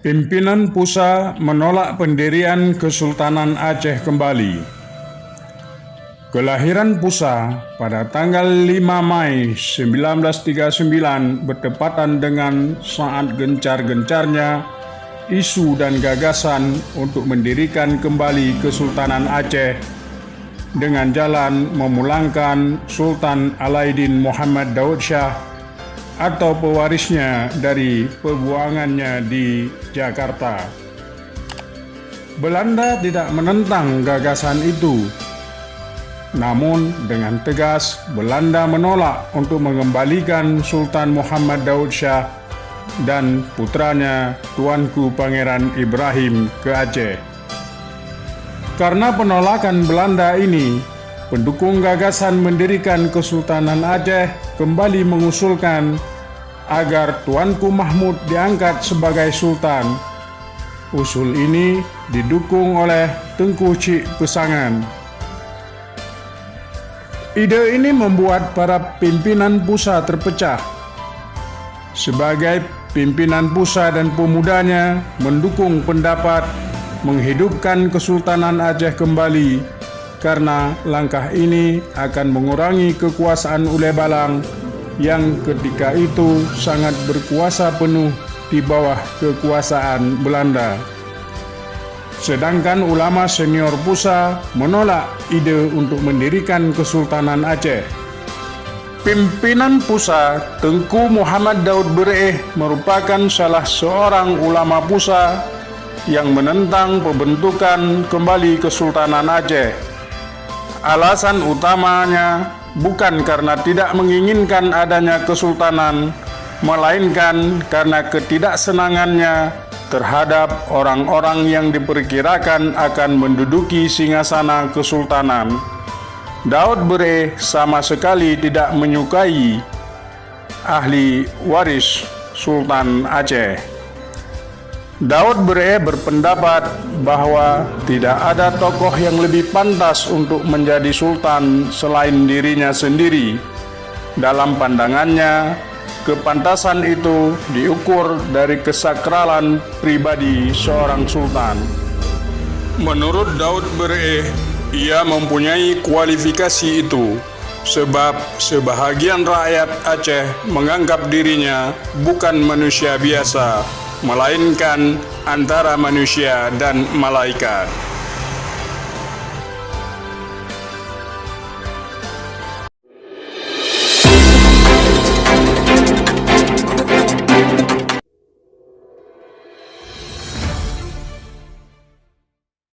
Pimpinan Pusa menolak pendirian Kesultanan Aceh kembali. Kelahiran Pusa pada tanggal 5 Mei 1939 bertepatan dengan saat gencar-gencarnya isu dan gagasan untuk mendirikan kembali Kesultanan Aceh dengan jalan memulangkan Sultan Alauddin Muhammad Daud Shah atau pewarisnya dari pebuangannya di Jakarta. Belanda tidak menentang gagasan itu. Namun dengan tegas Belanda menolak untuk mengembalikan Sultan Muhammad Daud Shah dan putranya Tuanku Pangeran Ibrahim ke Aceh. Karena penolakan Belanda ini, pendukung gagasan mendirikan Kesultanan Aceh kembali mengusulkan agar Tuanku Mahmud diangkat sebagai Sultan. Usul ini didukung oleh Tengku Cik Pesangan. Ide ini membuat para pimpinan Pusa terpecah. Sebagai pimpinan Pusa dan pemudanya mendukung pendapat menghidupkan Kesultanan Aceh kembali, karena langkah ini akan mengurangi kekuasaan Ule Balang yang ketika itu sangat berkuasa penuh di bawah kekuasaan Belanda. Sedangkan ulama senior Pusa menolak ide untuk mendirikan Kesultanan Aceh. Pimpinan Pusa, Tengku Muhammad Daud Bereh, merupakan salah seorang ulama Pusa yang menentang pembentukan kembali Kesultanan Aceh. Alasan utamanya bukan karena tidak menginginkan adanya kesultanan, melainkan karena ketidaksenangannya terhadap orang-orang yang diperkirakan akan menduduki singgasana kesultanan. Daud Bereh sama sekali tidak menyukai ahli waris Sultan Aceh. Daud Bereh berpendapat bahwa tidak ada tokoh yang lebih pantas untuk menjadi sultan selain dirinya sendiri. Dalam pandangannya, kepantasan itu diukur dari kesakralan pribadi seorang sultan. Menurut Daud Bereh, ia mempunyai kualifikasi itu sebab sebahagian rakyat Aceh menganggap dirinya bukan manusia biasa, melainkan antara manusia dan malaikat.